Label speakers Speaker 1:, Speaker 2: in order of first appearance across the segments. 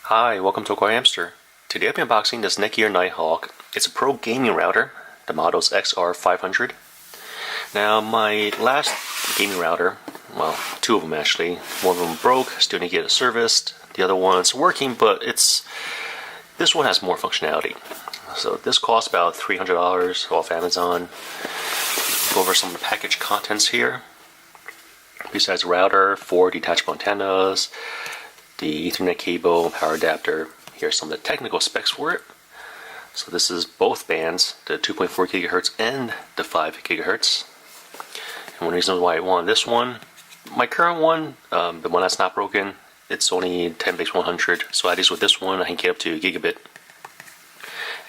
Speaker 1: Hi, welcome to AwkwardHamster. Today I'll be unboxing this Netgear Nighthawk. It's a pro gaming router. The model's XR500. Now my last gaming router, well, two of them actually. One of them broke, still need to get it serviced. The other one's working, but this one has more functionality. So this costs about $300 off Amazon. Go over some of the package contents here. Besides the router, 4 detachable antennas, the Ethernet cable, power adapter. Here's some of the technical specs for it. So this is both bands, the 2.4 gigahertz and the 5 gigahertz. And one reason why I want this one, my current one, the one that's not broken, it's only 10-base-100. So at least with this one, I can get up to gigabit.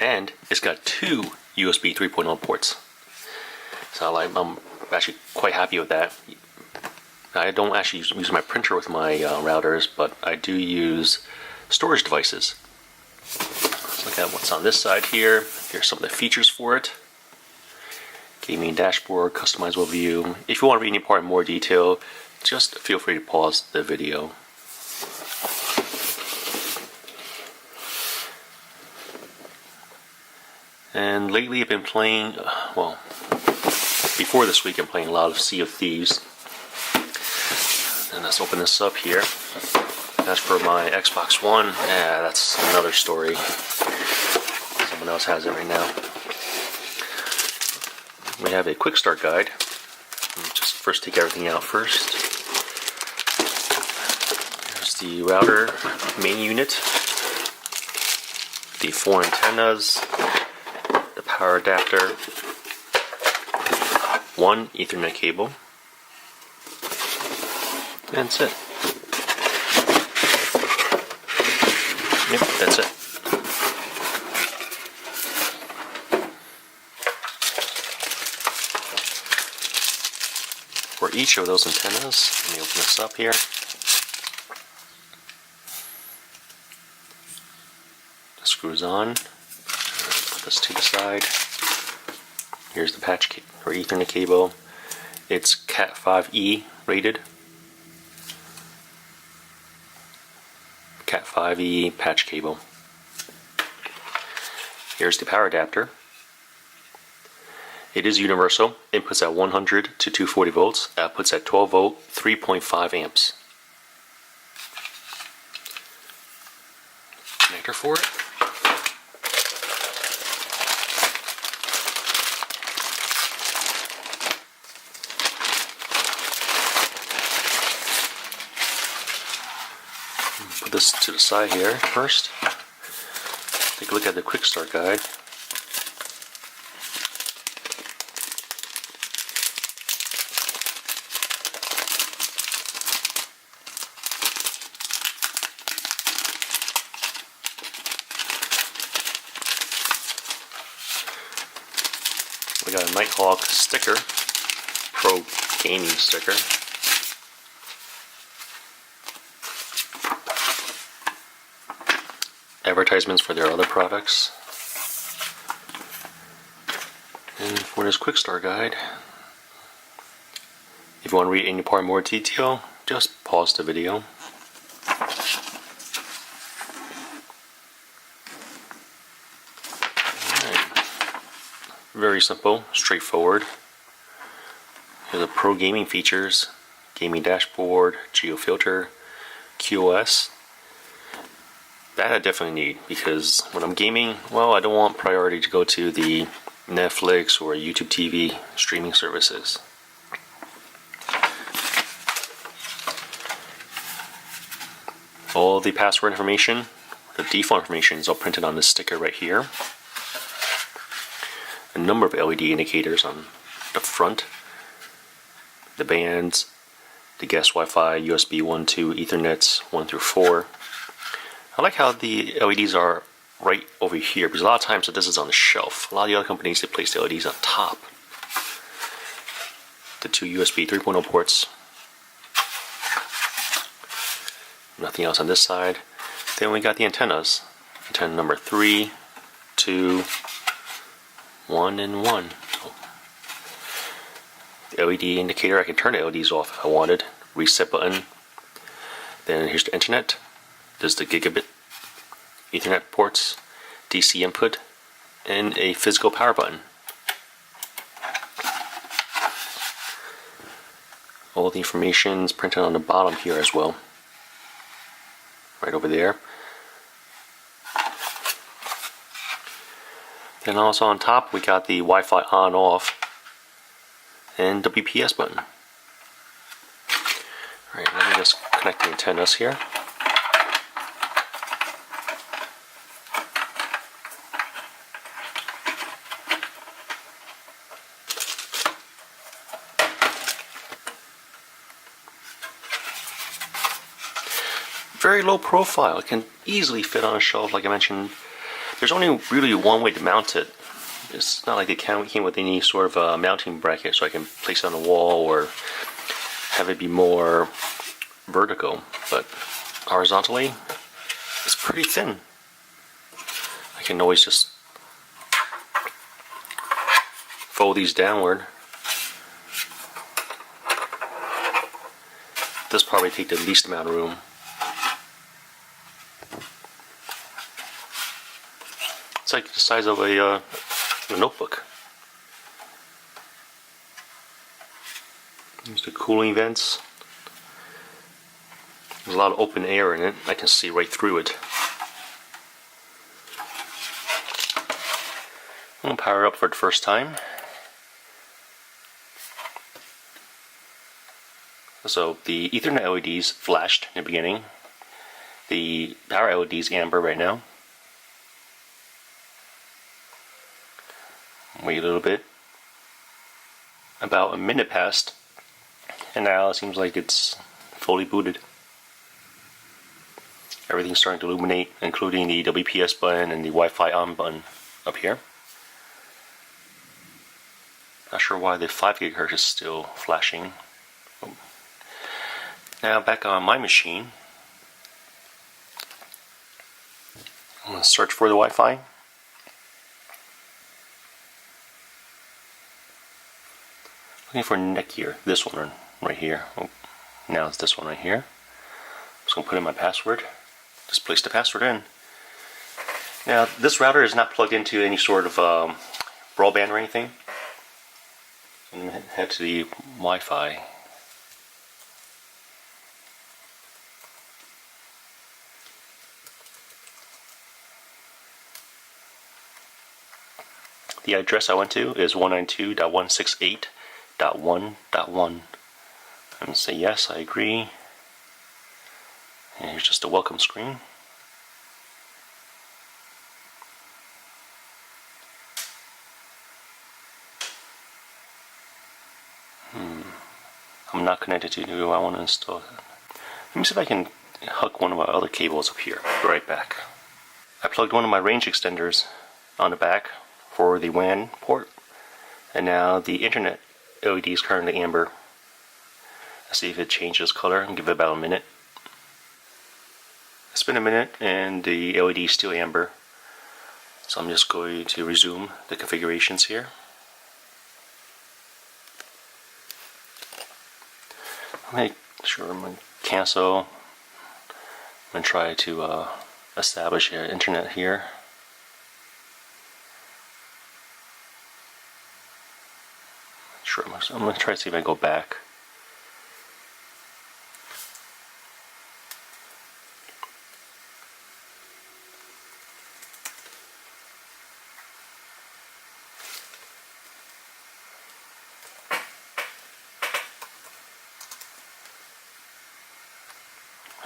Speaker 1: And it's got 2 USB 3.0 ports. So I'm actually quite happy with that. I don't actually use my printer with my routers, but I do use storage devices. Let's look at what's on this side here. Here's some of the features for it. Gaming dashboard, customizable view. If you want to read any part in more detail, just feel free to pause the video. And lately I've been playing, well, before this week I'm playing a lot of Sea of Thieves. And let's open this up here. As for my Xbox One, yeah, that's another story. Someone else has it right now. We have a Quickstart guide. Just first take everything out first. There's the router main unit, the 4 antennas, the power adapter, 1 Ethernet cable. And that's it. Yep, that's it. For each of those antennas, let me open this up here. The screws on. Put this to the side. Here's the patch or Ethernet cable. It's Cat 5e rated. Cat 5e patch cable. Here's the power adapter. It is universal. Inputs at 100 to 240 volts. Outputs at 12 volt, 3.5 amps. Connector for it. Put this to the side here first. Take a look at the Quickstart guide. We got a Nighthawk sticker, pro gaming sticker. Advertisements for their other products. And for this Quickstart guide, if you want to read any part more detail, just pause the video. Alright. Very simple, straightforward. Here's the pro gaming features, gaming dashboard, Geo Filter, QoS. That I definitely need, because when I'm gaming, well, I don't want priority to go to the Netflix or YouTube TV streaming services. All the password information, the default information is all printed on this sticker right here. A number of LED indicators on the front, the bands, the guest Wi-Fi, USB 1, 2, Ethernets 1 through 4. I like how the LEDs are right over here, because a lot of times this is on the shelf. A lot of the other companies, they place the LEDs on top. The 2 USB 3.0 ports. Nothing else on this side. Then we got the antennas. Antenna number 3, 2, 1, and 1. The LED indicator, I can turn the LEDs off if I wanted. Reset button. Then here's the internet. There's the Gigabit Ethernet ports, DC input, and a physical power button. All the information is printed on the bottom here as well, right over there. Then also on top we got the Wi-Fi on off and WPS button. Alright, let me just connect the antennas here. Very low profile. It can easily fit on a shelf, like I mentioned. There's only really one way to mount it. It's not like it came with any sort of mounting bracket, so I can place it on the wall or have it be more vertical. But horizontally, it's pretty thin. I can always just fold these downward. This probably take the least amount of room. It's like the size of a notebook. There's the cooling vents. There's a lot of open air in it. I can see right through it. I'm going to power it up for the first time. So the Ethernet LEDs flashed in the beginning. The power LED is amber right now. Wait a little bit. About a minute passed, and now it seems like it's fully booted. Everything's starting to illuminate, including the WPS button and the Wi-Fi on button up here. Not sure why the 5 GHz is still flashing. Now back on my machine, I'm going to search for the Wi-Fi. Looking for Netgear, this one right here. Oh, now it's this one right here. I'm just going to put in my password. Just place the password in. Now this router is not plugged into any sort of broadband or anything. I'm going to head to the Wi-Fi. The address I went to is 192.168.1.1. I'm going to say yes, I agree. And here's just a welcome screen. I'm not connected to do I want to install it. Let me see if I can hook one of my other cables up here. Be right back. I plugged one of my range extenders on the back for the WAN port, and now the internet LED is currently amber. Let's see if it changes color and give it about a minute. It's been a minute and the LED is still amber, so I'm just going to resume the configurations here. Make sure I'm going to cancel. I'm going to try to establish an internet here. Sure, I'm going to try to see if I can go back.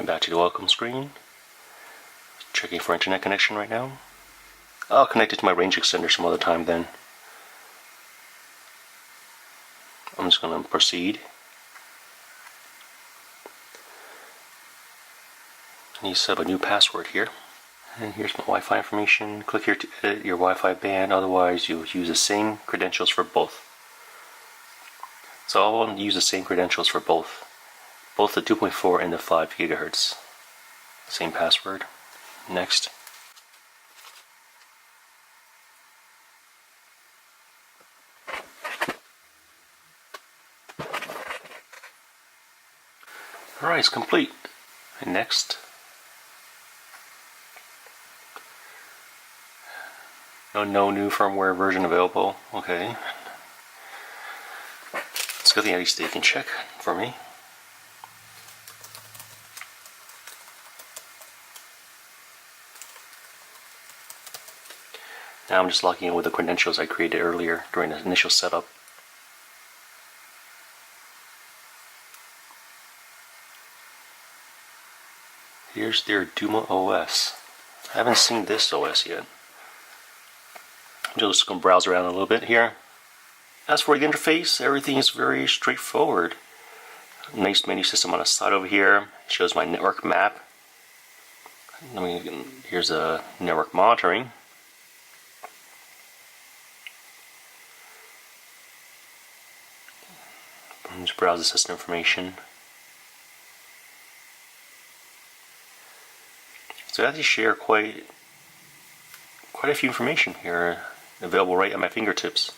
Speaker 1: I'm back to the welcome screen. Checking for internet connection right now. I'll connect it to my range extender some other time then. I'm just going to proceed. I need to set up a new password here. And here's my Wi-Fi information. Click here to edit your Wi-Fi band, otherwise you'll use the same credentials for both. So I want to use the same credentials for both the 2.4 and the 5 GHz. Same password. Next. Alright, it's complete. And next. No new firmware version available. Okay. It's good thing at least they can check for me. Now I'm just logging in with the credentials I created earlier during the initial setup. Here's their Duma OS. I haven't seen this OS yet. I'm just going to browse around a little bit here. As for the interface, everything is very straightforward. Nice menu system on the side over here. It shows my network map. Here's a network monitoring. Just browse the system information. So I have to share quite a few information here available right at my fingertips.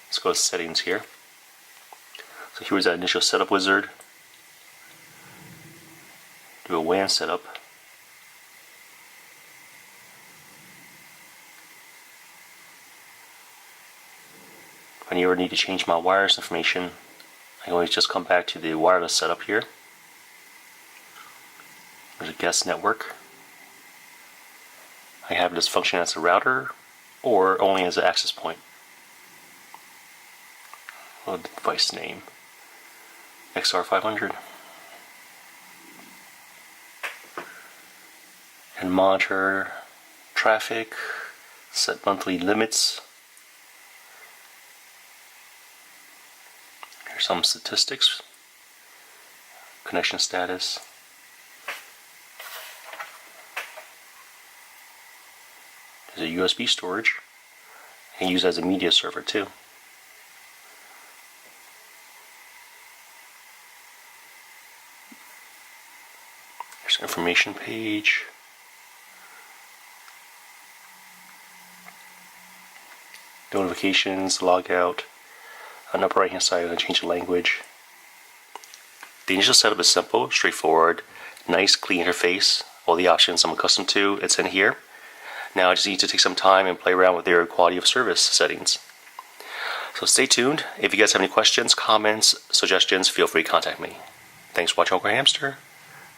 Speaker 1: Let's go to settings here. So here's that initial setup wizard. Do a WAN setup. If I ever need to change my wireless information, I can always just come back to the wireless setup here. There's a guest network. I have this function as a router or only as an access point. Oh, the device name XR500. And monitor traffic, set monthly limits. Here's some statistics, connection status. There's a USB storage. I can use it as a media server too. There's an information page. Notifications, logout. On the upper right hand side, I'm going to change the language. The initial setup is simple, straightforward, nice, clean interface. All the options I'm accustomed to, it's in here. Now I just need to take some time and play around with their quality of service settings. So stay tuned. If you guys have any questions, comments, suggestions, feel free to contact me. Thanks for watching AwkwardHamster.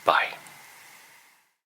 Speaker 1: Bye.